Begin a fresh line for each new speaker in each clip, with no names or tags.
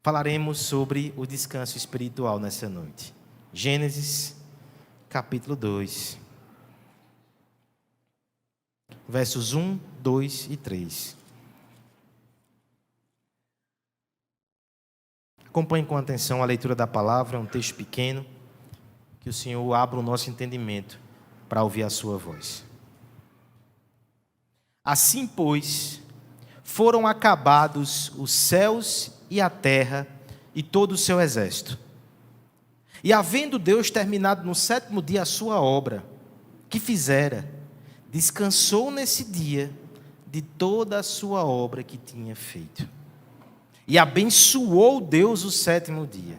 falaremos sobre o descanso espiritual nessa noite. Gênesis, capítulo 2, versos 1, 2 e 3. Acompanhe com atenção a leitura da palavra, é um texto pequeno, que o Senhor abra o nosso entendimento para ouvir a sua voz. Assim, pois, foram acabados os céus e a terra e todo o seu exército. E havendo Deus terminado no 7º dia a sua obra, que fizera, descansou nesse dia de toda a sua obra que tinha feito. E abençoou Deus o 7º dia,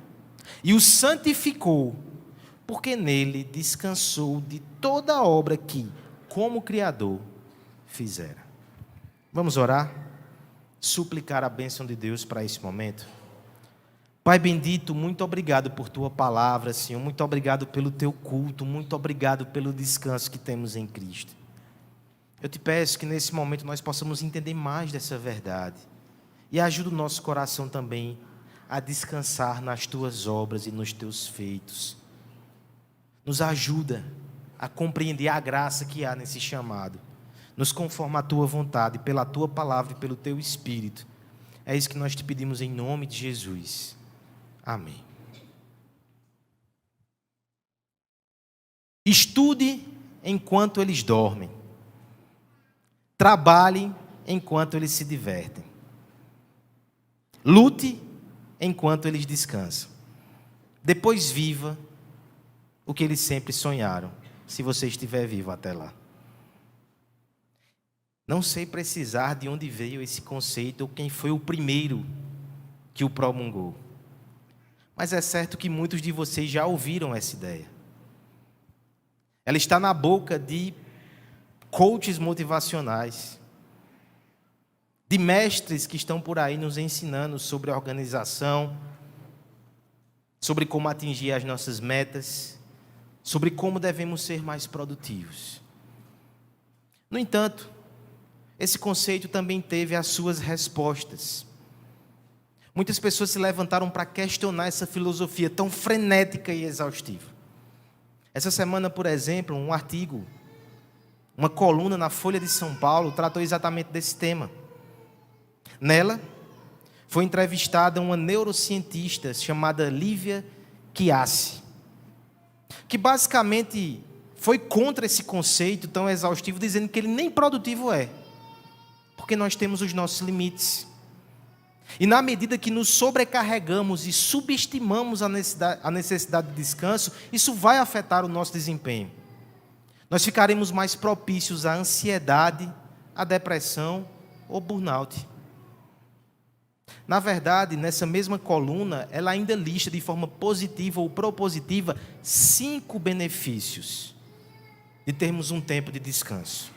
e o santificou, porque nele descansou de toda a obra que, como Criador, fizera. Vamos orar? Suplicar a bênção de Deus para esse momento. Pai bendito, muito obrigado por Tua palavra, Senhor. Muito obrigado pelo Teu culto. Muito obrigado pelo descanso que temos em Cristo. Eu te peço que nesse momento nós possamos entender mais dessa verdade. E ajuda o nosso coração também a descansar nas Tuas obras e nos Teus feitos. Nos ajuda a compreender a graça que há nesse chamado. Nos conforma à Tua vontade, pela Tua palavra e pelo Teu Espírito. É isso que nós te pedimos em nome de Jesus. Amém. Estude enquanto eles dormem. Trabalhe enquanto eles se divertem. Lute enquanto eles descansam. Depois viva o que eles sempre sonharam, se você estiver vivo até lá. Não sei precisar de onde veio esse conceito ou quem foi o primeiro que o promulgou. Mas é certo que muitos de vocês já ouviram essa ideia. Ela está na boca de coaches motivacionais, de mestres que estão por aí nos ensinando sobre organização, sobre como atingir as nossas metas, sobre como devemos ser mais produtivos. No entanto, esse conceito também teve as suas respostas. Muitas pessoas se levantaram para questionar essa filosofia tão frenética e exaustiva. Essa semana, por exemplo, um artigo, uma coluna na Folha de São Paulo tratou exatamente desse tema. Nela, foi entrevistada uma neurocientista chamada Lívia Chiassi, que basicamente foi contra esse conceito tão exaustivo, dizendo que ele nem produtivo é. Porque nós temos os nossos limites. E na medida que nos sobrecarregamos e subestimamos a necessidade de descanso, isso vai afetar o nosso desempenho. Nós ficaremos mais propícios à ansiedade, à depressão ou burnout. Na verdade, nessa mesma coluna, ela ainda lista de forma positiva ou propositiva 5 benefícios de termos um tempo de descanso.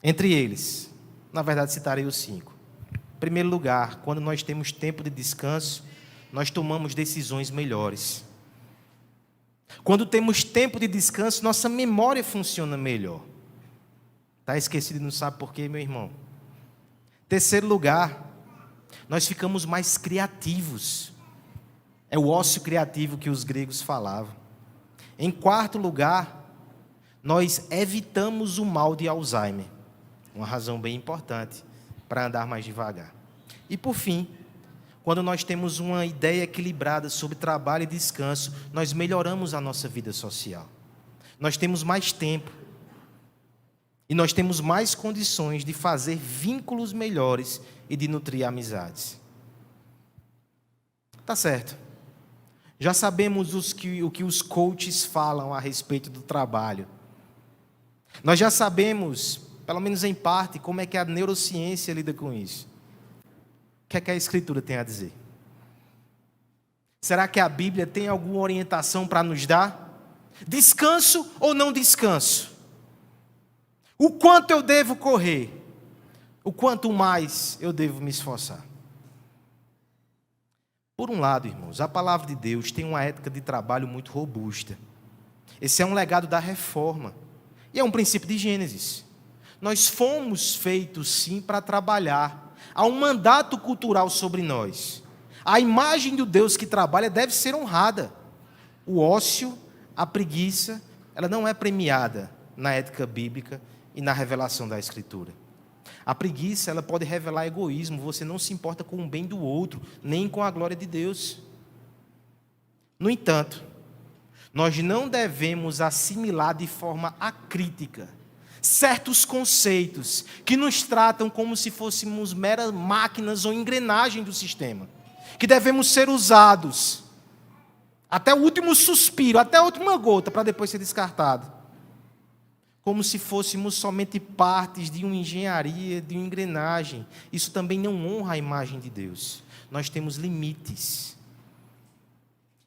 Entre eles, na verdade, citarei os 5. Em primeiro lugar, quando nós temos tempo de descanso, nós tomamos decisões melhores. Quando temos tempo de descanso, nossa memória funciona melhor. Está esquecido e não sabe por quê, meu irmão? Em terceiro lugar, nós ficamos mais criativos. É o ócio criativo que os gregos falavam. Em quarto lugar, nós evitamos o mal de Alzheimer. Uma razão bem importante para andar mais devagar. E por fim, quando nós temos uma ideia equilibrada sobre trabalho e descanso, nós melhoramos a nossa vida social. Nós temos mais tempo. E nós temos mais condições de fazer vínculos melhores e de nutrir amizades. Tá certo. Já sabemos o que os coaches falam a respeito do trabalho. Nós já sabemos, pelo menos em parte, como é que a neurociência lida com isso. O que é que a Escritura tem a dizer? Será que a Bíblia tem alguma orientação para nos dar? Descanso ou não descanso? O quanto eu devo correr? O quanto mais eu devo me esforçar? Por um lado, irmãos, a palavra de Deus tem uma ética de trabalho muito robusta. Esse é um legado da reforma. E é um princípio de Gênesis. Nós fomos feitos, sim, para trabalhar. Há um mandato cultural sobre nós. A imagem do Deus que trabalha deve ser honrada. O ócio, a preguiça, ela não é premiada na ética bíblica e na revelação da Escritura. A preguiça, ela pode revelar egoísmo, você não se importa com o bem do outro, nem com a glória de Deus. No entanto, nós não devemos assimilar de forma acrítica certos conceitos que nos tratam como se fôssemos meras máquinas ou engrenagem do sistema, que devemos ser usados até o último suspiro, até a última gota, para depois ser descartado, como se fôssemos somente partes de uma engenharia, de uma engrenagem. Isso também não honra a imagem de Deus. Nós temos limites.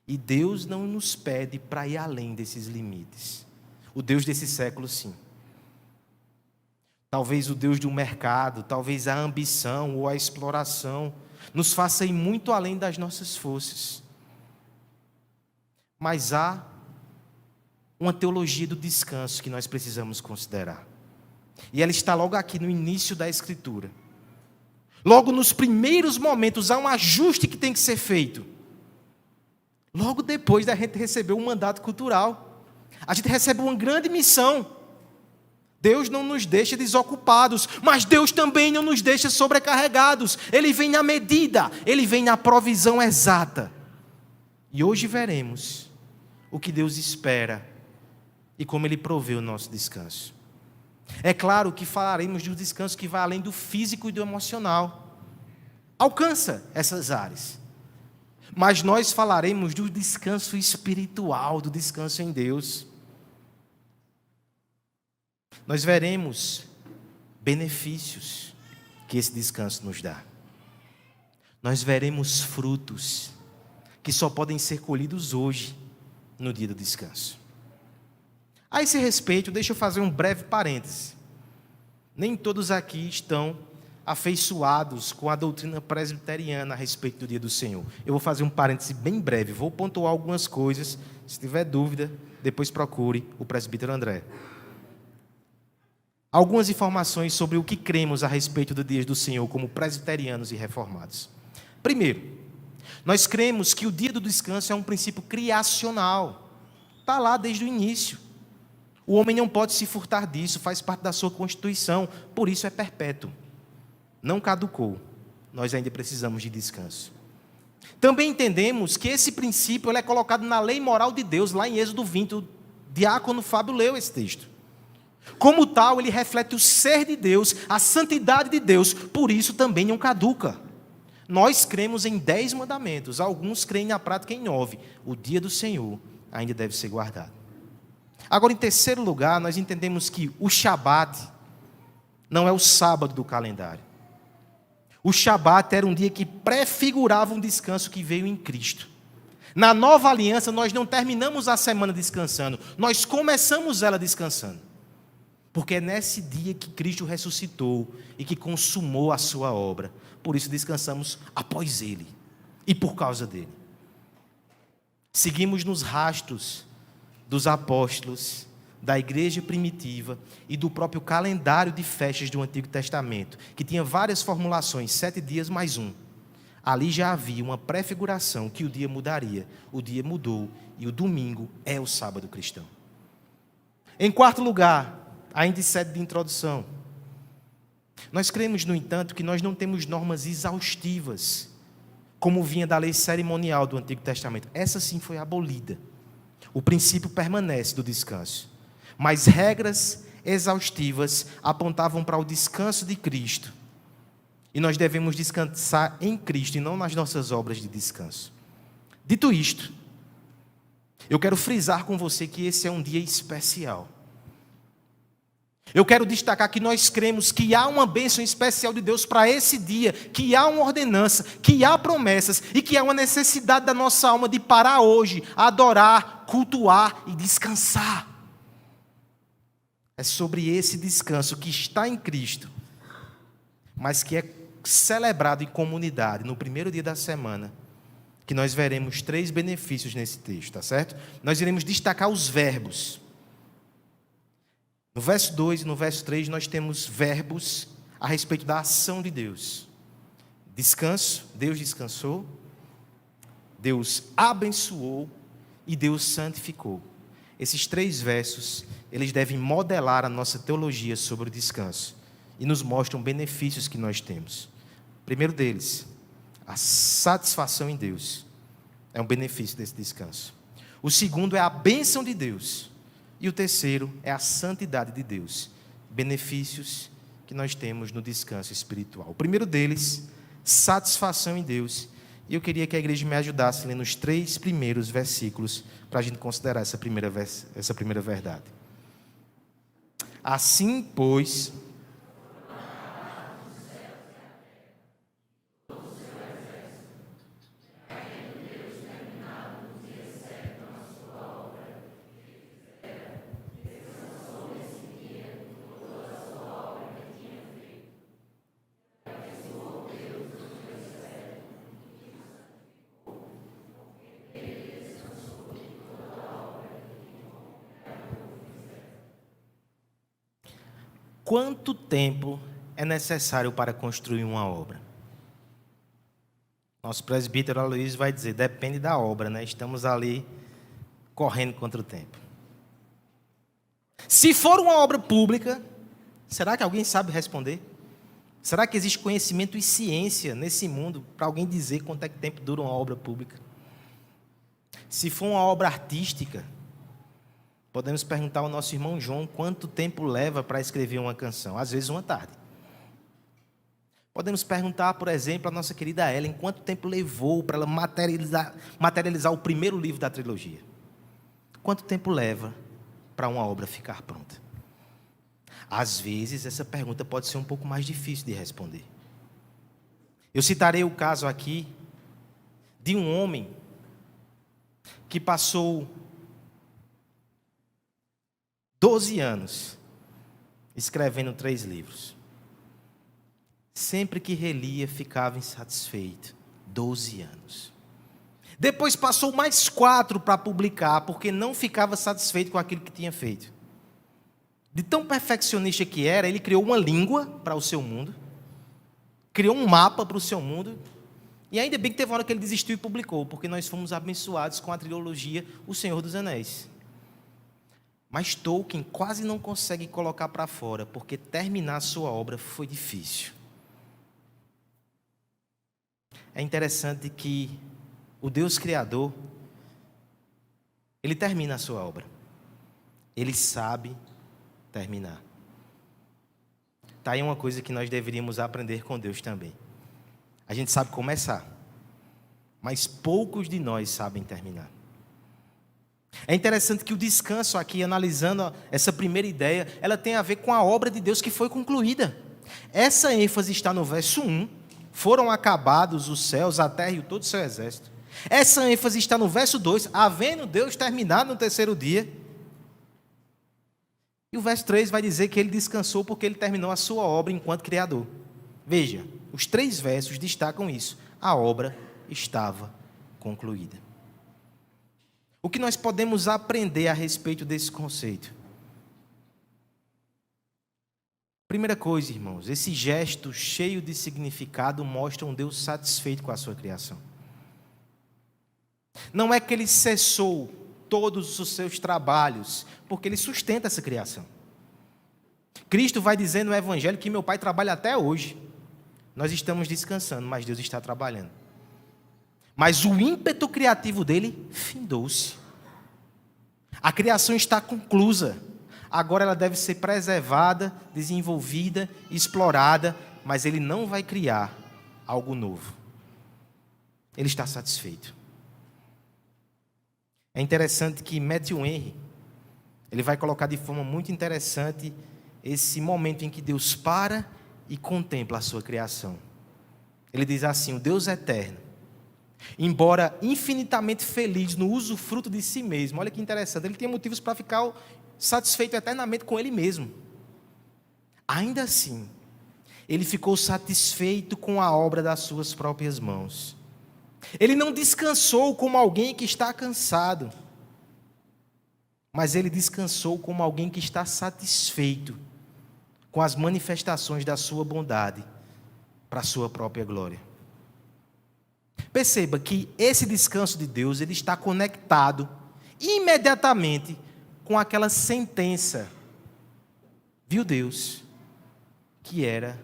E Deus não nos pede para ir além desses limites. O Deus desse século, sim. Talvez o Deus do mercado, talvez a ambição ou a exploração nos faça ir muito além das nossas forças. Mas há uma teologia do descanso que nós precisamos considerar. E ela está logo aqui no início da Escritura. Logo nos primeiros momentos há um ajuste que tem que ser feito. Logo depois da gente receber um mandato cultural. A gente recebe uma grande missão. Deus não nos deixa desocupados, mas Deus também não nos deixa sobrecarregados. Ele vem na medida, Ele vem na provisão exata. E hoje veremos o que Deus espera e como Ele provê o nosso descanso. É claro que falaremos de um descanso que vai além do físico e do emocional. Alcança essas áreas. Mas nós falaremos do descanso espiritual, do descanso em Deus. Nós veremos benefícios que esse descanso nos dá. Nós veremos frutos que só podem ser colhidos hoje, no dia do descanso. A esse respeito, deixa eu fazer um breve parêntese. Nem todos aqui estão afeiçoados com a doutrina presbiteriana a respeito do dia do Senhor. Eu vou fazer um parêntese bem breve, vou pontuar algumas coisas. Se tiver dúvida, depois procure o presbítero André. Algumas informações sobre o que cremos a respeito do dia do Senhor como presbiterianos e reformados. Primeiro, nós cremos que o dia do descanso é um princípio criacional. Está lá desde o início. O homem não pode se furtar disso, faz parte da sua constituição, por isso é perpétuo. Não caducou. Nós ainda precisamos de descanso. Também entendemos que esse princípio ele é colocado na lei moral de Deus, lá em Êxodo 20. O diácono Fábio leu esse texto. Como tal, ele reflete o ser de Deus, a santidade de Deus, por isso também não caduca. Nós cremos em 10 mandamentos, alguns creem na prática em 9. O dia do Senhor ainda deve ser guardado. Agora, em terceiro lugar, nós entendemos que o Shabat não é o sábado do calendário. O Shabat era um dia que prefigurava um descanso que veio em Cristo. Na nova aliança, nós não terminamos a semana descansando, nós começamos ela descansando. Porque é nesse dia que Cristo ressuscitou e que consumou a sua obra. Por isso descansamos após Ele e por causa dele. Seguimos nos rastros dos apóstolos, da igreja primitiva e do próprio calendário de festas do Antigo Testamento, que tinha várias formulações, 7 dias mais um. Ali já havia uma prefiguração que o dia mudaria. O dia mudou e o domingo é o sábado cristão. Em quarto lugar, ainda em sede de introdução, nós cremos, no entanto, que nós não temos normas exaustivas, como vinha da lei cerimonial do Antigo Testamento. Essa sim foi abolida. O princípio permanece do descanso. Mas regras exaustivas apontavam para o descanso de Cristo. E nós devemos descansar em Cristo e não nas nossas obras de descanso. Dito isto, eu quero frisar com você que esse é um dia especial. Eu quero destacar que nós cremos que há uma bênção especial de Deus para esse dia, que há uma ordenança, que há promessas e que há uma necessidade da nossa alma de parar hoje, adorar, cultuar e descansar. É sobre esse descanso que está em Cristo, mas que é celebrado em comunidade, no primeiro dia da semana, que nós veremos 3 benefícios nesse texto, tá certo? Nós iremos destacar os verbos. No verso 2 e no verso 3 nós temos verbos a respeito da ação de Deus. Descanso, Deus descansou. Deus abençoou e Deus santificou. Esses 3 versos, eles devem modelar a nossa teologia sobre o descanso e nos mostram benefícios que nós temos. O primeiro deles, a satisfação em Deus, é um benefício desse descanso. O segundo é a bênção de Deus. E o terceiro é a santidade de Deus. Benefícios que nós temos no descanso espiritual. O primeiro deles, satisfação em Deus. E eu queria que a igreja me ajudasse lendo os 3 primeiros versículos para a gente considerar essa primeira verdade. Assim, pois, quanto tempo é necessário para construir uma obra? Nosso presbítero Aloysio vai dizer, depende da obra, né? Estamos ali correndo contra o tempo. Se for uma obra pública, será que alguém sabe responder? Será que existe conhecimento e ciência nesse mundo para alguém dizer quanto é que tempo dura uma obra pública? Se for uma obra artística, podemos perguntar ao nosso irmão João quanto tempo leva para escrever uma canção. Às vezes, uma tarde. Podemos perguntar, por exemplo, à nossa querida Ellen quanto tempo levou para ela materializar o primeiro livro da trilogia. Quanto tempo leva para uma obra ficar pronta? Às vezes, essa pergunta pode ser um pouco mais difícil de responder. Eu citarei o caso aqui de um homem que passou 12 anos escrevendo 3 livros. Sempre que relia, ficava insatisfeito. 12 anos. Depois passou mais 4 para publicar, porque não ficava satisfeito com aquilo que tinha feito. De tão perfeccionista que era, ele criou uma língua para o seu mundo, criou um mapa para o seu mundo, e ainda bem que teve uma hora que ele desistiu e publicou, porque nós fomos abençoados com a trilogia O Senhor dos Anéis. Mas Tolkien quase não consegue colocar para fora, porque terminar a sua obra foi difícil. É interessante que o Deus Criador, Ele termina a sua obra. Ele sabe terminar. Está aí uma coisa que nós deveríamos aprender com Deus também. A gente sabe começar, mas poucos de nós sabem terminar. É interessante que o descanso aqui, analisando essa primeira ideia, ela tem a ver com a obra de Deus que foi concluída. Essa ênfase está no verso 1, foram acabados os céus, a terra e todo o seu exército. Essa ênfase está no verso 2, havendo Deus terminado no terceiro dia. E o verso 3 vai dizer que ele descansou porque ele terminou a sua obra enquanto Criador. Veja, os 3 versos destacam isso. A obra estava concluída. O que nós podemos aprender a respeito desse conceito? Primeira coisa, irmãos, esse gesto cheio de significado mostra um Deus satisfeito com a sua criação. Não é que ele cessou todos os seus trabalhos, porque ele sustenta essa criação. Cristo vai dizer no Evangelho que meu Pai trabalha até hoje. Nós estamos descansando, mas Deus está trabalhando. Mas o ímpeto criativo dele findou-se. A criação está conclusa. Agora ela deve ser preservada, desenvolvida, explorada, mas ele não vai criar algo novo. Ele está satisfeito. É interessante que Matthew Henry, ele vai colocar de forma muito interessante esse momento em que Deus para e contempla a sua criação. Ele diz assim: o Deus eterno, embora infinitamente feliz no usufruto de si mesmo, olha que interessante, ele tinha motivos para ficar satisfeito eternamente com ele mesmo. Ainda assim, ele ficou satisfeito com a obra das suas próprias mãos. Ele não descansou como alguém que está cansado, mas ele descansou como alguém que está satisfeito com as manifestações da sua bondade para a sua própria glória. Perceba que esse descanso de Deus, ele está conectado imediatamente com aquela sentença. Viu Deus que era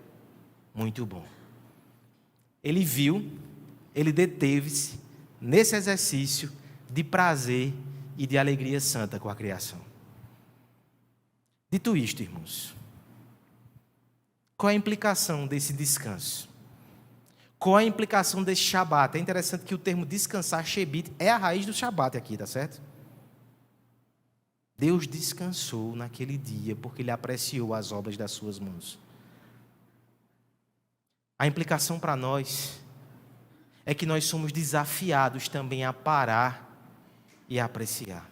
muito bom. Ele viu, ele deteve-se nesse exercício de prazer e de alegria santa com a criação. Dito isto, irmãos, qual é a implicação desse descanso? Qual é a implicação desse Shabat? É interessante que o termo descansar, Shebit, é a raiz do Shabat aqui, tá certo? Deus descansou naquele dia porque Ele apreciou as obras das suas mãos. A implicação para nós é que nós somos desafiados também a parar e a apreciar.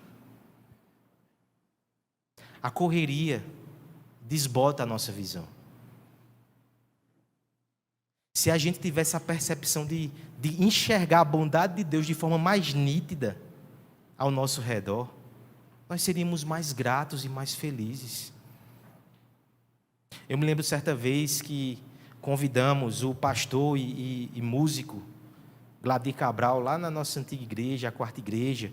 A correria desbota a nossa visão. Se a gente tivesse a percepção de enxergar a bondade de Deus de forma mais nítida ao nosso redor, nós seríamos mais gratos e mais felizes. Eu me lembro certa vez que convidamos o pastor e músico Gladir Cabral lá na nossa antiga igreja, a quarta igreja.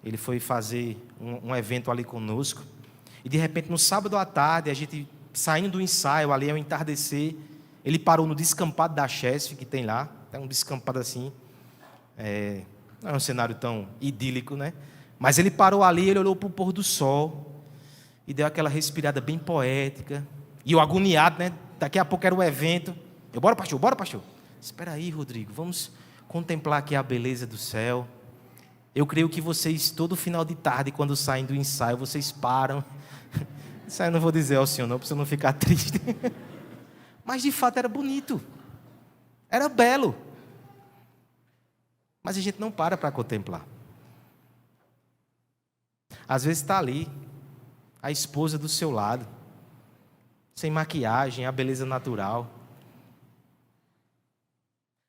Ele foi fazer um evento ali conosco. E de repente, no sábado à tarde, a gente saindo do ensaio, ali ao entardecer, ele parou no descampado da Chesf, que tem lá. É um descampado assim. Não é um cenário tão idílico, né? Mas ele parou ali, ele olhou para o pôr do sol e deu aquela respirada bem poética. E eu agoniado, né? Daqui a pouco era o evento. Bora, pastor, bora, pastor. Espera aí, Rodrigo, vamos contemplar aqui a beleza do céu. Eu creio que vocês, todo final de tarde, quando saem do ensaio, vocês param. Isso aí eu não vou dizer ao senhor não, para você não ficar triste. Mas de fato era bonito. Era belo. Mas a gente não para contemplar. Às vezes está ali, a esposa do seu lado, sem maquiagem, a beleza natural.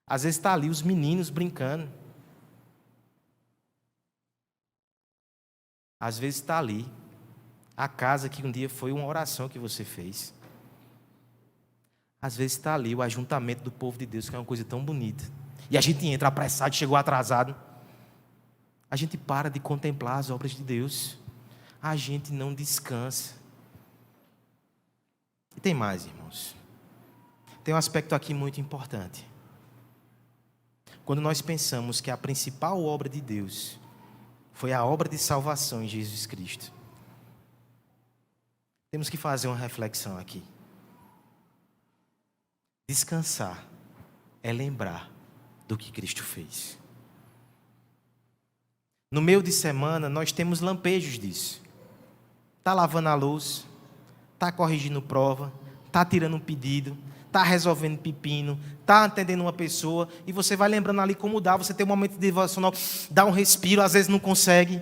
Às vezes está ali os meninos brincando. Às vezes está ali a casa que um dia foi uma oração que você fez. Às vezes está ali o ajuntamento do povo de Deus, que é uma coisa tão bonita. E a gente entra apressado, chegou atrasado. A gente para de contemplar as obras de Deus. A gente não descansa. E tem mais, irmãos. Tem um aspecto aqui muito importante. Quando nós pensamos que a principal obra de Deus foi a obra de salvação em Jesus Cristo, temos que fazer uma reflexão aqui. Descansar é lembrar do que Cristo fez. No meio de semana, nós temos lampejos disso. Está lavando a louça, está corrigindo prova, está tirando um pedido, está resolvendo pepino, está atendendo uma pessoa, e você vai lembrando ali como dá, você tem um momento de devocional, dá um respiro, às vezes não consegue.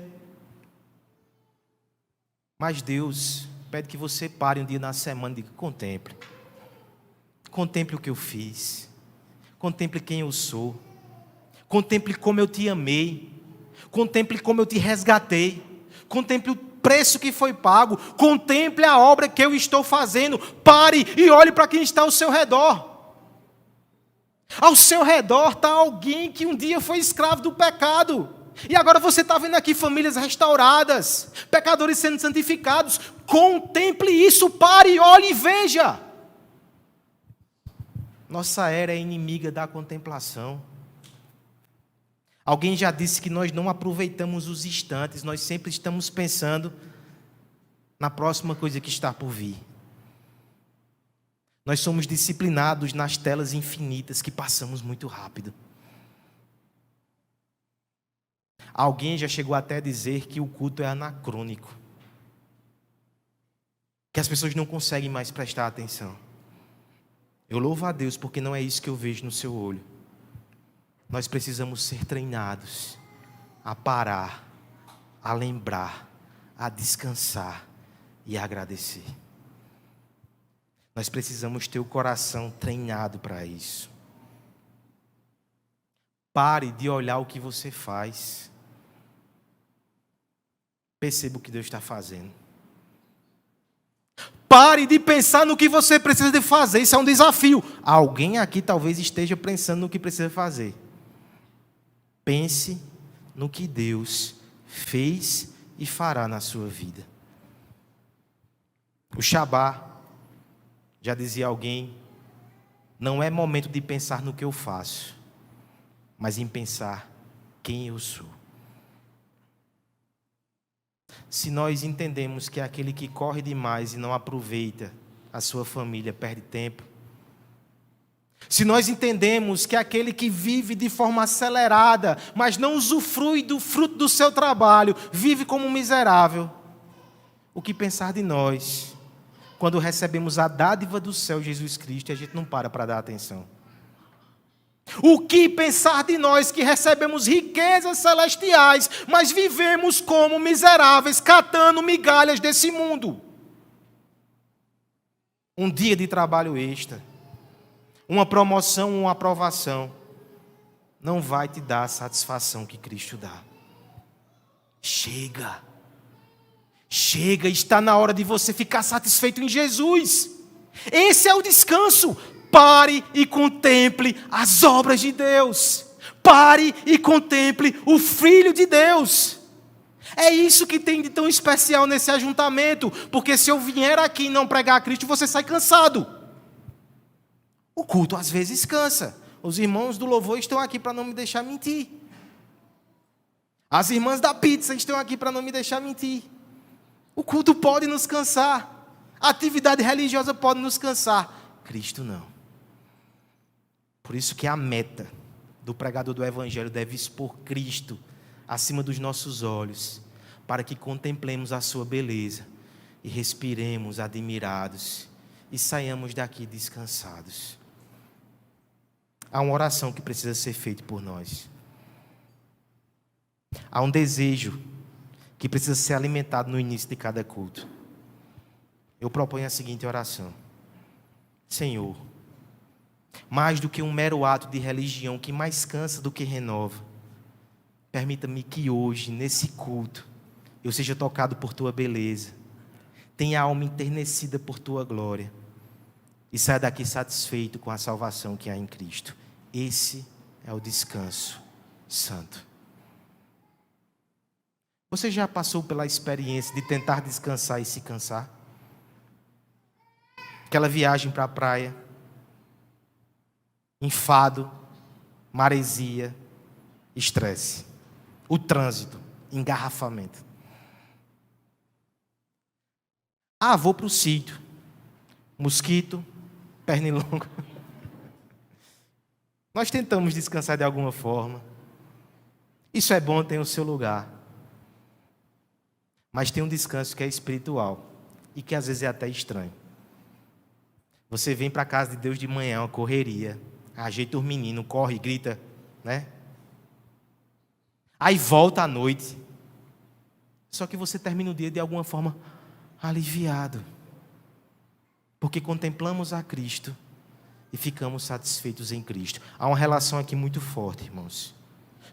Mas Deus pede que você pare um dia na semana e diga: contemple. Contemple o que eu fiz. Contemple quem eu sou. Contemple como eu te amei. Contemple como eu te resgatei. Contemple o preço que foi pago. Contemple a obra que eu estou fazendo. Pare e olhe para quem está ao seu redor. Ao seu redor está alguém que um dia foi escravo do pecado. E agora você está vendo aqui famílias restauradas, pecadores sendo santificados. Contemple isso, pare, olhe e veja. Nossa era é inimiga da contemplação. Alguém já disse que nós não aproveitamos os instantes, nós sempre estamos pensando na próxima coisa que está por vir. Nós somos disciplinados nas telas infinitas que passamos muito rápido. Alguém já chegou até a dizer que o culto é anacrônico, que as pessoas não conseguem mais prestar atenção. Eu louvo a Deus porque não é isso que eu vejo no seu olho. Nós precisamos ser treinados a parar, a lembrar, a descansar e a agradecer. Nós precisamos ter o coração treinado para isso. Pare de olhar o que você faz. Perceba o que Deus está fazendo. Pare de pensar no que você precisa de fazer. Isso é um desafio. Alguém aqui talvez esteja pensando no que precisa fazer. Pense no que Deus fez e fará na sua vida. O Shabá, já dizia alguém, não é momento de pensar no que eu faço, mas em pensar quem eu sou. Se nós entendemos que aquele que corre demais e não aproveita a sua família perde tempo, se nós entendemos que aquele que vive de forma acelerada, mas não usufrui do fruto do seu trabalho, vive como um miserável, o que pensar de nós, quando recebemos a dádiva do céu, Jesus Cristo, e a gente não para dar atenção? O que pensar de nós que recebemos riquezas celestiais, mas vivemos como miseráveis, catando migalhas desse mundo? Um dia de trabalho extra, uma promoção, uma aprovação, não vai te dar a satisfação que Cristo dá. Chega, está na hora de você ficar satisfeito em Jesus. Esse é o descanso. Pare e contemple as obras de Deus. Pare e contemple o Filho de Deus. É isso que tem de tão especial nesse ajuntamento, porque se eu vier aqui e não pregar a Cristo, você sai cansado. O culto às vezes cansa. Os irmãos do louvor estão aqui para não me deixar mentir. As irmãs da pizza estão aqui para não me deixar mentir. O culto pode nos cansar. A atividade religiosa pode nos cansar. Cristo não. Por isso que a meta do pregador do Evangelho deve expor Cristo acima dos nossos olhos, para que contemplemos a sua beleza e respiremos admirados e saiamos daqui descansados. Há uma oração que precisa ser feita por nós. Há um desejo que precisa ser alimentado no início de cada culto. Eu proponho a seguinte oração: Senhor, mais do que um mero ato de religião que mais cansa do que renova, permita-me que hoje, nesse culto, eu seja tocado por Tua beleza, tenha a alma enternecida por Tua glória e saia daqui satisfeito com a salvação que há em Cristo. Esse é o descanso santo. Você já passou pela experiência de tentar descansar e se cansar? Aquela viagem para a praia, enfado, maresia, estresse, o trânsito, engarrafamento. Vou para o sítio, mosquito, pernilongo. Nós tentamos descansar de alguma forma. Isso é bom, tem o seu lugar. Mas tem um descanso que é espiritual e que às vezes é até estranho. Você vem para a casa de Deus de manhã, uma correria, ajeita os meninos, corre, grita, né? Aí volta à noite. Só que você termina o dia de alguma forma aliviado, porque contemplamos a Cristo e ficamos satisfeitos em Cristo. Há uma relação aqui muito forte, irmãos.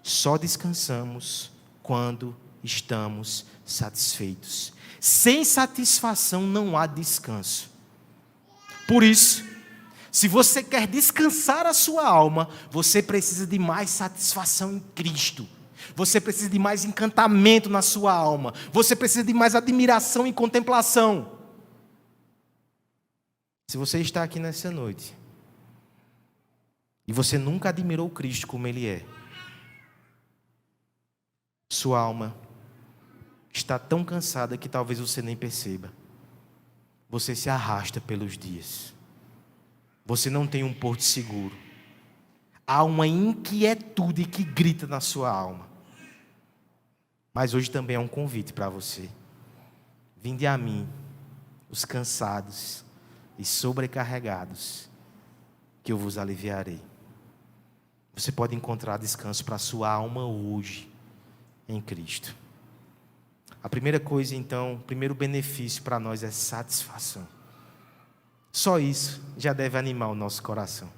Só descansamos quando estamos satisfeitos. Sem satisfação não há descanso. Por isso, se você quer descansar a sua alma, você precisa de mais satisfação em Cristo. Você precisa de mais encantamento na sua alma. Você precisa de mais admiração e contemplação. Se você está aqui nessa noite e você nunca admirou Cristo como Ele é, sua alma está tão cansada que talvez você nem perceba. Você se arrasta pelos dias. Você não tem um porto seguro. Há uma inquietude que grita na sua alma. Mas hoje também é um convite para você. Vinde a mim, os cansados e sobrecarregados, que eu vos aliviarei. Você pode encontrar descanso para a sua alma hoje, em Cristo. A primeira coisa, então, o primeiro benefício para nós é satisfação. Só isso já deve animar o nosso coração.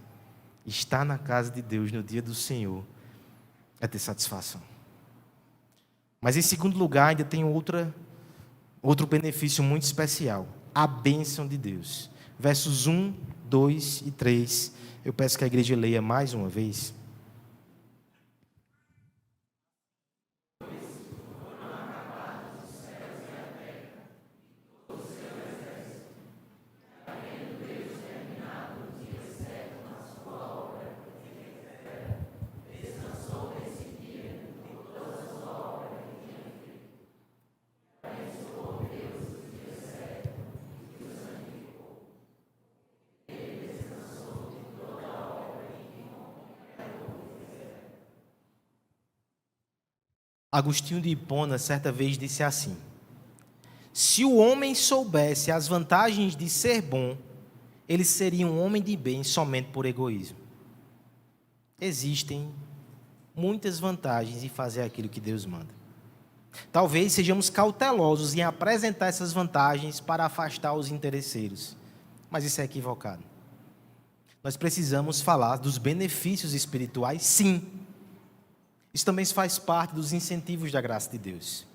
Estar na casa de Deus no dia do Senhor é ter satisfação. Mas em segundo lugar, ainda tem outro benefício muito especial. A bênção de Deus. Versos 1, 2 e 3. Eu peço que a igreja leia mais uma vez. Agostinho de Hipona, certa vez, disse assim: se o homem soubesse as vantagens de ser bom, ele seria um homem de bem somente por egoísmo. Existem muitas vantagens em fazer aquilo que Deus manda. Talvez sejamos cautelosos em apresentar essas vantagens para afastar os interesseiros, mas isso é equivocado. Nós precisamos falar dos benefícios espirituais, sim. Isso também faz parte dos incentivos da graça de Deus.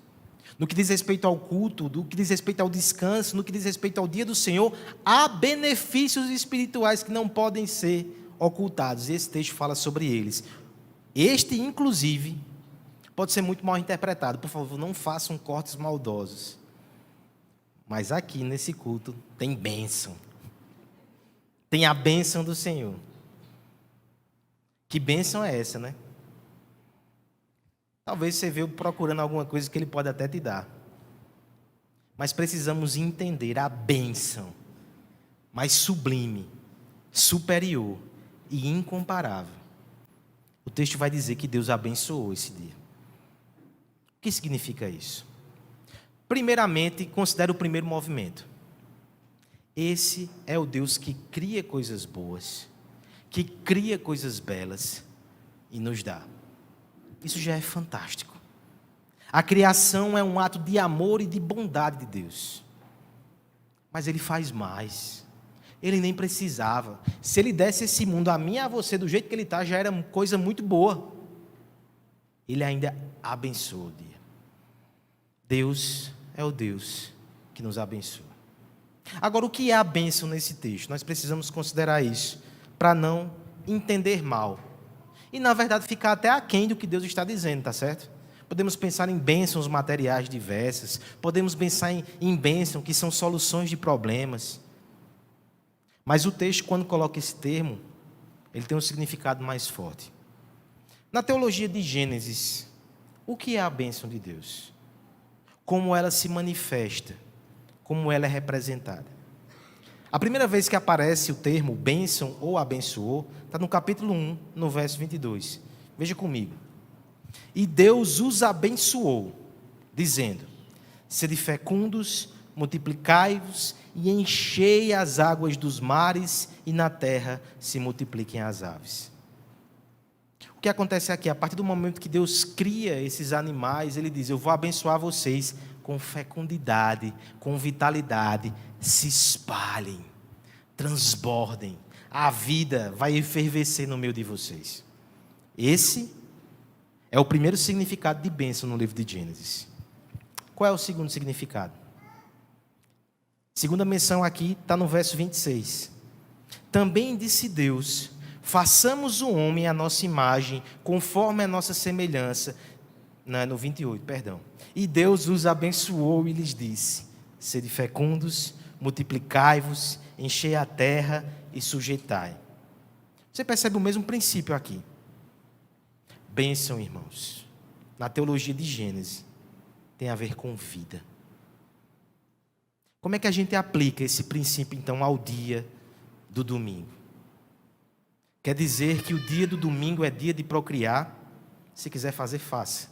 No que diz respeito ao culto, no que diz respeito ao descanso, no que diz respeito ao dia do Senhor, há benefícios espirituais que não podem ser ocultados. E esse texto fala sobre eles. Este, inclusive, pode ser muito mal interpretado. Por favor, não façam cortes maldosos. Mas aqui, nesse culto, tem bênção. Tem a bênção do Senhor. Que bênção é essa, né? Talvez você veio procurando alguma coisa que Ele pode até te dar. Mas precisamos entender a bênção mais sublime, superior e incomparável. O texto vai dizer que Deus abençoou esse dia. O que significa isso? Primeiramente, considere o primeiro movimento. Esse é o Deus que cria coisas boas, que cria coisas belas e nos dá. Isso já é fantástico. A criação é um ato de amor e de bondade de Deus. Mas Ele faz mais. Ele nem precisava. Se Ele desse esse mundo a mim e a você do jeito que Ele está, já era coisa muito boa. Ele ainda abençoa o dia. Deus é o Deus que nos abençoa. Agora, o que é a bênção nesse texto? Nós precisamos considerar isso, para não entender mal. E, na verdade, ficar até aquém do que Deus está dizendo, tá certo? Podemos pensar em bênçãos materiais diversas, podemos pensar em bênçãos que são soluções de problemas. Mas o texto, quando coloca esse termo, ele tem um significado mais forte. Na teologia de Gênesis, o que é a bênção de Deus? Como ela se manifesta? Como ela é representada? A primeira vez que aparece o termo bênção ou abençoou, está no capítulo 1, no verso 22. Veja comigo. E Deus os abençoou, dizendo: sede fecundos, multiplicai-vos e enchei as águas dos mares, e na terra se multipliquem as aves. O que acontece aqui? A partir do momento que Deus cria esses animais, Ele diz: eu vou abençoar vocês com fecundidade, com vitalidade, se espalhem, transbordem, a vida vai efervescer no meio de vocês. Esse é o primeiro significado de bênção no livro de Gênesis. Qual é o segundo significado? Segunda menção aqui está no verso 26. Também disse Deus: façamos o homem à nossa imagem, conforme a nossa semelhança. Não, no 28, perdão. E Deus os abençoou e lhes disse: sede fecundos, multiplicai-vos, enchei a terra e sujeitai. Você percebe o mesmo princípio aqui. Bênção, irmãos, na teologia de Gênesis, tem a ver com vida. Como é que a gente aplica esse princípio, então, ao dia do domingo? Quer dizer que o dia do domingo é dia de procriar? Se quiser fazer, faça.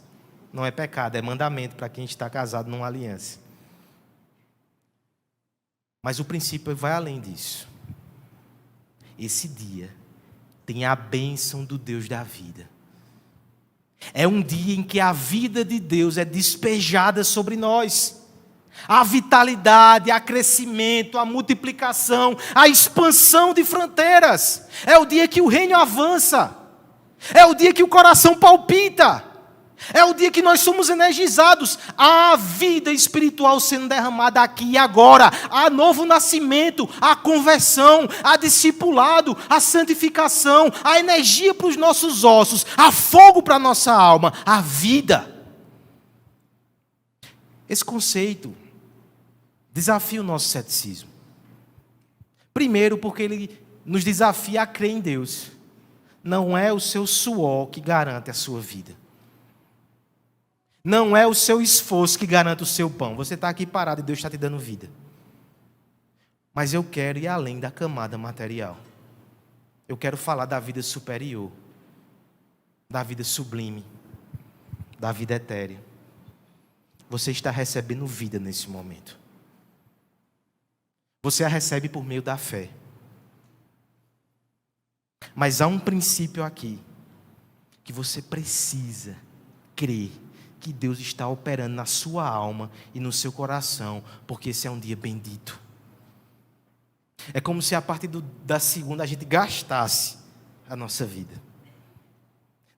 Não é pecado, é mandamento para quem está casado numa aliança. Mas o princípio vai além disso. Esse dia tem a bênção do Deus da vida. É um dia em que a vida de Deus é despejada sobre nós. A vitalidade, a crescimento, a multiplicação, a expansão de fronteiras. É o dia que o reino avança. É o dia que o coração palpita. É o dia que nós somos energizados. Há vida espiritual sendo derramada aqui e agora. Há novo nascimento, há conversão, há discipulado, há santificação, há energia para os nossos ossos, há fogo para a nossa alma, há vida. Esse conceito desafia o nosso ceticismo. Primeiro, porque ele nos desafia a crer em Deus. Não é o seu suor que garante a sua vida. Não é o seu esforço que garante o seu pão. Você está aqui parado e Deus está te dando vida. Mas eu quero ir além da camada material. Eu quero falar da vida superior, da vida sublime, da vida etérea. Você está recebendo vida nesse momento. Você a recebe por meio da fé. Mas há um princípio aqui, que você precisa crer que Deus está operando na sua alma e no seu coração, porque esse é um dia bendito. É como se a partir da segunda a gente gastasse a nossa vida.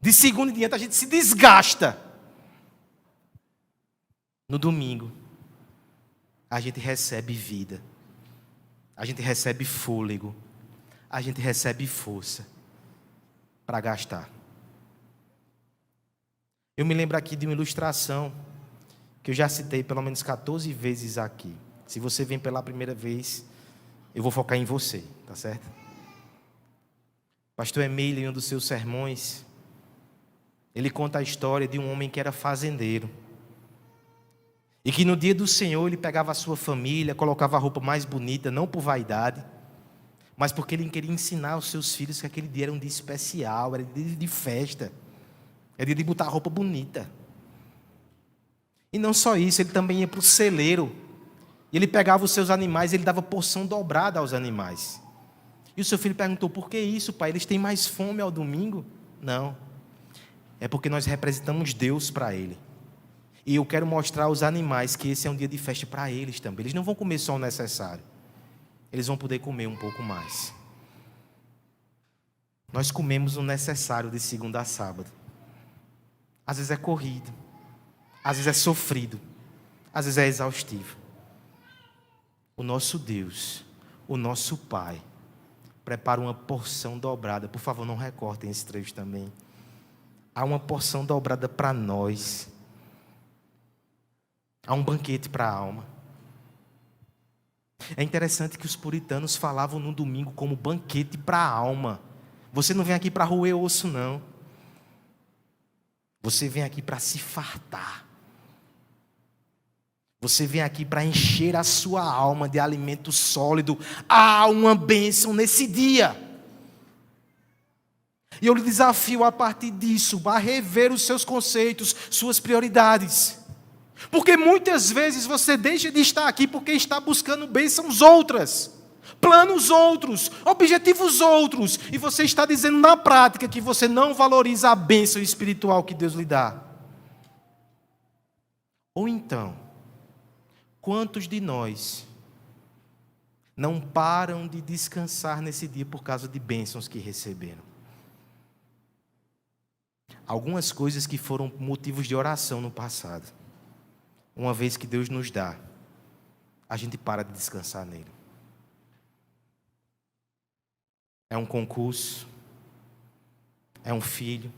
De segunda em diante a gente se desgasta. No domingo, a gente recebe vida. A gente recebe fôlego. A gente recebe força para gastar. Eu me lembro aqui de uma ilustração que eu já citei pelo menos 14 vezes aqui. Se você vem pela primeira vez, eu vou focar em você, tá certo? Pastor Emílio, em um dos seus sermões, ele conta a história de um homem que era fazendeiro. E que no dia do Senhor ele pegava a sua família, colocava a roupa mais bonita, não por vaidade, mas porque ele queria ensinar aos seus filhos que aquele dia era um dia especial, era dia de festa, era dia de botar a roupa bonita. E não só isso, ele também ia para o celeiro, e ele pegava os seus animais, ele dava porção dobrada aos animais. E o seu filho perguntou: por que isso, pai? Eles têm mais fome ao domingo? Não, é porque nós representamos Deus para ele. E eu quero mostrar aos animais que esse é um dia de festa para eles também. Eles não vão comer só o necessário. Eles vão poder comer um pouco mais. Nós comemos o necessário de segunda a sábado. Às vezes é corrido. Às vezes é sofrido. Às vezes é exaustivo. O nosso Deus, o nosso Pai, prepara uma porção dobrada. Por favor, não recortem esse trecho também. Há uma porção dobrada para nós. Há um banquete para a alma. É interessante que os puritanos falavam no domingo como banquete para a alma. Você não vem aqui para roer osso, não. Você vem aqui para se fartar. Você vem aqui para encher a sua alma de alimento sólido. Há uma bênção nesse dia. E eu lhe desafio a partir disso a rever os seus conceitos, suas prioridades. Porque muitas vezes você deixa de estar aqui porque está buscando bênçãos outras, planos outros, objetivos outros, e você está dizendo na prática que você não valoriza a bênção espiritual que Deus lhe dá. Ou então, quantos de nós não param de descansar nesse dia por causa de bênçãos que receberam? Algumas coisas que foram motivos de oração no passado. Uma vez que Deus nos dá, a gente para de descansar nele. É um concurso, é um filho,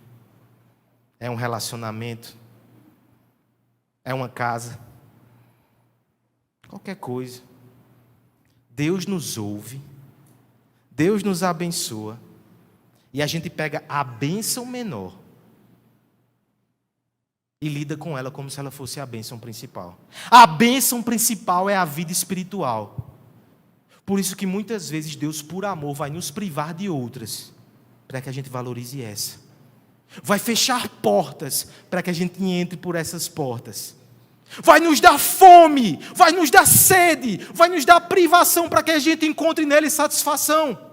é um relacionamento, é uma casa, qualquer coisa. Deus nos ouve, Deus nos abençoa, e a gente pega a bênção menor e lida com ela como se ela fosse a bênção principal. A bênção principal é a vida espiritual. Por isso que muitas vezes Deus, por amor, vai nos privar de outras, para que a gente valorize essa. Vai fechar portas, para que a gente entre por essas portas. Vai nos dar fome, vai nos dar sede, vai nos dar privação, para que a gente encontre nele satisfação.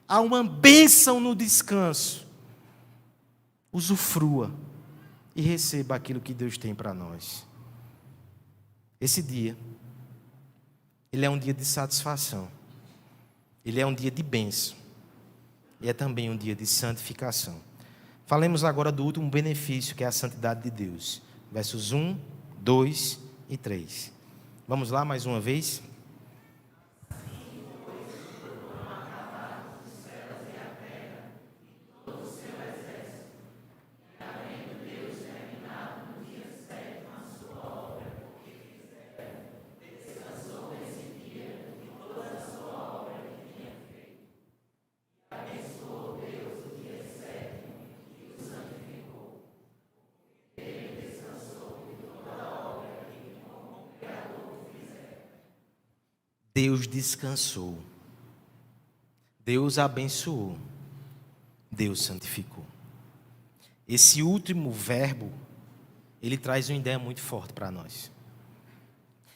Há uma bênção no descanso. Usufrua e receba aquilo que Deus tem para nós. Esse dia, ele é um dia de satisfação. Ele é um dia de bênção. E é também um dia de santificação. Falemos agora do último benefício, que é a santidade de Deus. Versos 1, 2 e 3. Vamos lá mais uma vez? Deus descansou, Deus abençoou, Deus santificou. Esse último verbo ele traz uma ideia muito forte para nós.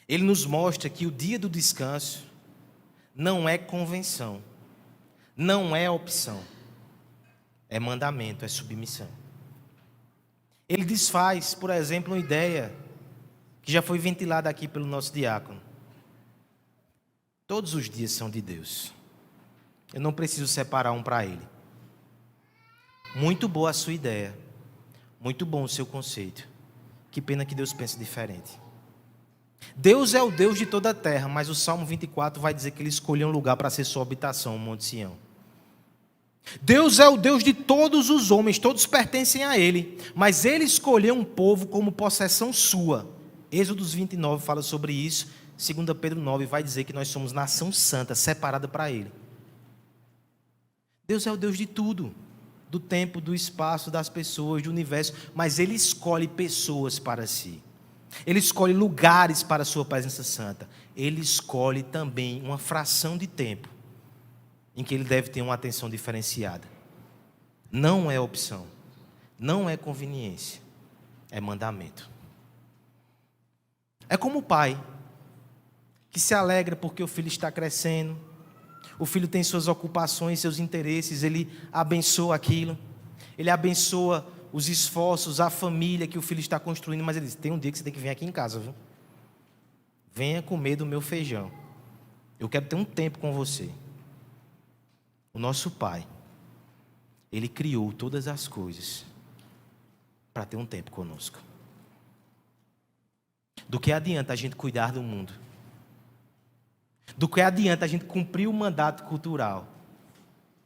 Ele nos mostra que o dia do descanso não é convenção, não é opção, é mandamento, é submissão. Ele desfaz, por exemplo, uma ideia que já foi ventilada aqui pelo nosso diácono. Todos os dias são de Deus. Eu não preciso separar um para Ele. Muito boa a sua ideia. Muito bom o seu conceito. Que pena que Deus pensa diferente. Deus é o Deus de toda a terra, mas o Salmo 24 vai dizer que Ele escolheu um lugar para ser sua habitação, o Monte Sião. Deus é o Deus de todos os homens, todos pertencem a Ele, mas Ele escolheu um povo como possessão sua. Êxodo 29 fala sobre isso, 2 Pedro 9 vai dizer que nós somos nação santa, separada para Ele. Deus é o Deus de tudo, do tempo, do espaço, das pessoas, do universo, mas Ele escolhe pessoas para si. Ele escolhe lugares para a sua presença santa. Ele escolhe também uma fração de tempo em que Ele deve ter uma atenção diferenciada. Não é opção, não é conveniência, é mandamento. É como o pai que se alegra porque o filho está crescendo, o filho tem suas ocupações, seus interesses, ele abençoa aquilo, ele abençoa os esforços, a família que o filho está construindo, mas ele diz, tem um dia que você tem que vir aqui em casa, viu? Venha comer do meu feijão, eu quero ter um tempo com você. O nosso pai, ele criou todas as coisas para ter um tempo conosco. Do que adianta a gente cuidar do mundo? Do que adianta a gente cumprir o mandato cultural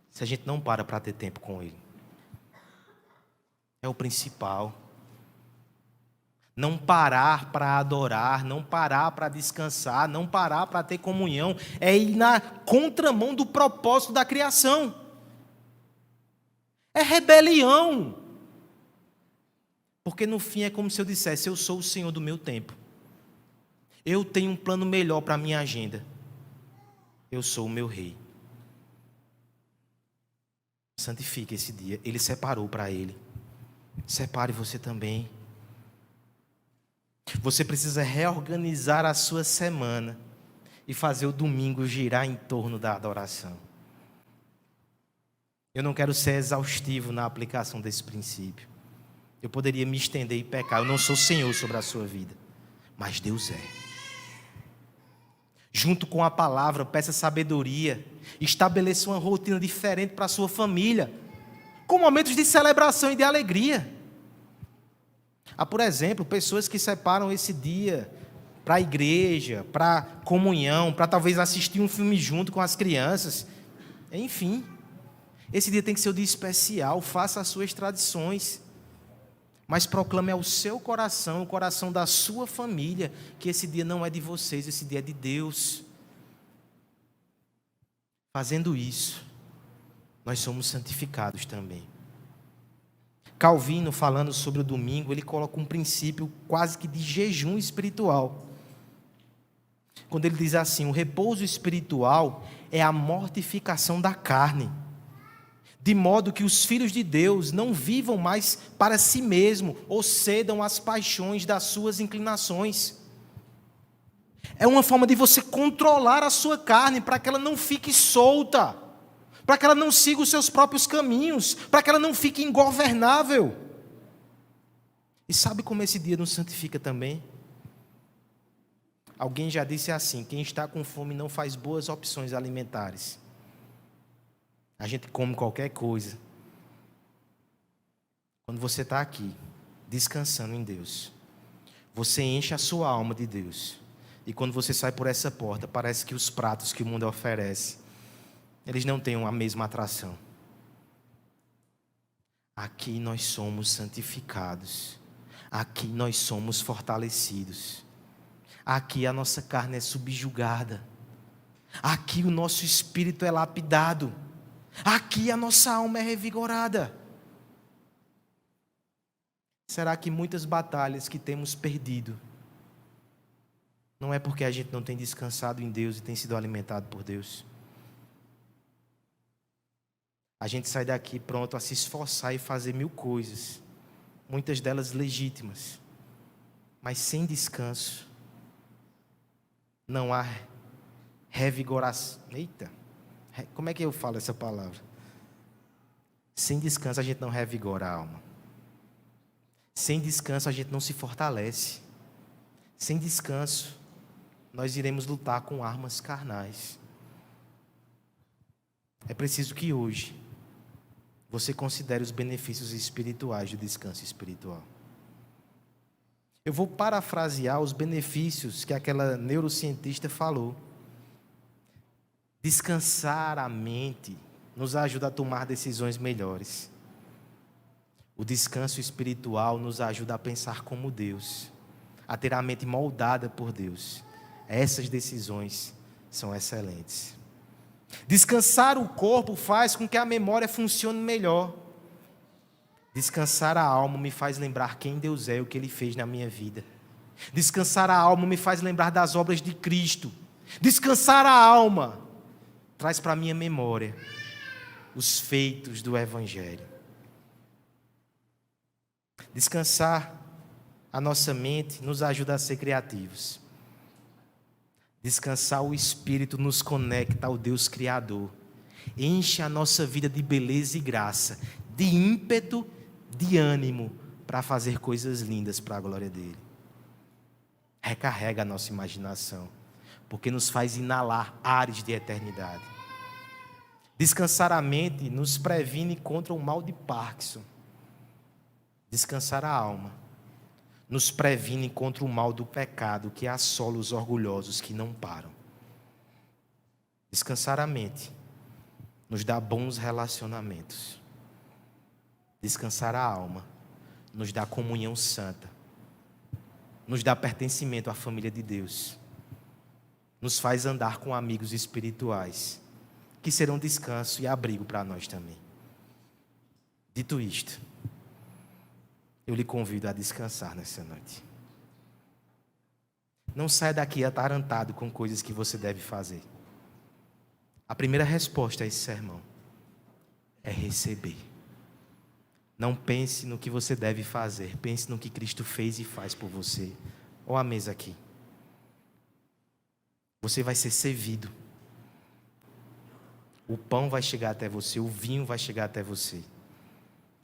se a gente não para ter tempo com Ele? É o principal. Não parar para adorar, não parar para descansar, não parar para ter comunhão, é ir na contramão do propósito da criação. É rebelião. Porque no fim é como se eu dissesse, eu sou o Senhor do meu tempo. Eu tenho um plano melhor para a minha agenda. Eu sou o meu rei. Santifique esse dia. Ele separou para Ele. Separe você também. Você precisa reorganizar a sua semana e fazer o domingo girar em torno da adoração. Eu não quero ser exaustivo na aplicação desse princípio. Eu poderia me estender e pecar. Eu não sou Senhor sobre a sua vida, mas Deus é. Junto com a palavra, peça sabedoria. Estabeleça uma rotina diferente para a sua família, com momentos de celebração e de alegria. Há, por exemplo, pessoas que separam esse dia para a igreja, para comunhão, para talvez assistir um filme junto com as crianças. Enfim, esse dia tem que ser um dia especial, faça as suas tradições. Mas proclame ao seu coração, o coração da sua família, que esse dia não é de vocês, esse dia é de Deus. Fazendo isso, nós somos santificados também. Calvino, falando sobre o domingo, ele coloca um princípio quase que de jejum espiritual. Quando ele diz assim, o repouso espiritual é a mortificação da carne, de modo que os filhos de Deus não vivam mais para si mesmos ou cedam às paixões das suas inclinações. É uma forma de você controlar a sua carne para que ela não fique solta, para que ela não siga os seus próprios caminhos, para que ela não fique ingovernável. E sabe como esse dia nos santifica também? Alguém já disse assim, quem está com fome não faz boas opções alimentares. A gente come qualquer coisa. Quando você está aqui, descansando em Deus, você enche a sua alma de Deus. E quando você sai por essa porta, parece que os pratos que o mundo oferece, eles não têm a mesma atração. Aqui nós somos santificados. Aqui nós somos fortalecidos. Aqui a nossa carne é subjugada. Aqui o nosso espírito é lapidado. Aqui a nossa alma é revigorada. Será que muitas batalhas que temos perdido não é porque a gente não tem descansado em Deus e tem sido alimentado por Deus? A gente sai daqui pronto a se esforçar e fazer 1000 coisas, muitas delas legítimas, Mas sem descanso, não há revigoração. Eita, como é que eu falo essa palavra? Sem descanso a gente não revigora a alma. Sem descanso a gente não se fortalece. Sem descanso, nós iremos lutar com armas carnais. É preciso que hoje você considere os benefícios espirituais do descanso espiritual. Eu vou parafrasear os benefícios que aquela neurocientista falou. Descansar a mente nos ajuda a tomar decisões melhores. O descanso espiritual nos ajuda a pensar como Deus, a ter a mente moldada por Deus. Essas decisões são excelentes. Descansar o corpo faz com que a memória funcione melhor. Descansar a alma me faz lembrar quem Deus é e o que Ele fez na minha vida. Descansar a alma me faz lembrar das obras de Cristo. Descansar a alma traz para a minha memória os feitos do Evangelho. Descansar a nossa mente nos ajuda a ser criativos. Descansar o Espírito nos conecta ao Deus Criador. Enche a nossa vida de beleza e graça, de ímpeto, de ânimo para fazer coisas lindas para a glória dEle. Recarrega a nossa imaginação, porque nos faz inalar ares de eternidade. Descansar a mente nos previne contra o mal de Parkinson. Descansar a alma nos previne contra o mal do pecado que assola os orgulhosos que não param. Descansar a mente nos dá bons relacionamentos. Descansar a alma nos dá comunhão santa, nos dá pertencimento à família de Deus, nos faz andar com amigos espirituais, que serão descanso e abrigo para nós também. Dito isto, eu lhe convido a descansar nessa noite. Não saia daqui atarantado com coisas que você deve fazer. A primeira resposta a esse sermão é receber. Não pense no que você deve fazer, pense no que Cristo fez e faz por você. Olha a mesa aqui. Você vai ser servido. O pão vai chegar até você, o vinho vai chegar até você.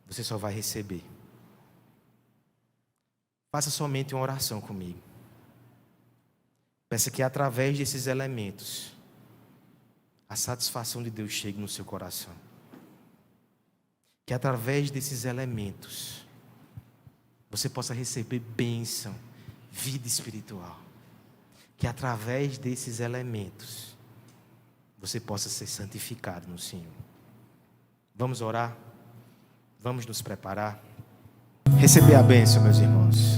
Você só vai receber. Faça somente uma oração comigo. Peça que através desses elementos, a satisfação de Deus chegue no seu coração. Que através desses elementos, você possa receber bênção, vida espiritual. Que através desses elementos, você possa ser santificado no Senhor. Vamos orar? Vamos nos preparar? Receber a bênção, meus irmãos.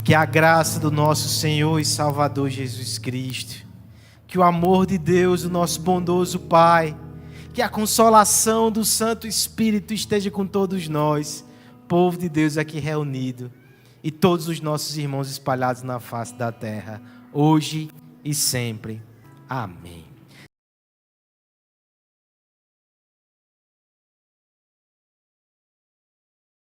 Que a graça do nosso Senhor e Salvador Jesus Cristo, que o amor de Deus, o nosso bondoso Pai, que a consolação do Santo Espírito esteja com todos nós, povo de Deus aqui reunido, e todos os nossos irmãos espalhados na face da terra, hoje e sempre. Amém.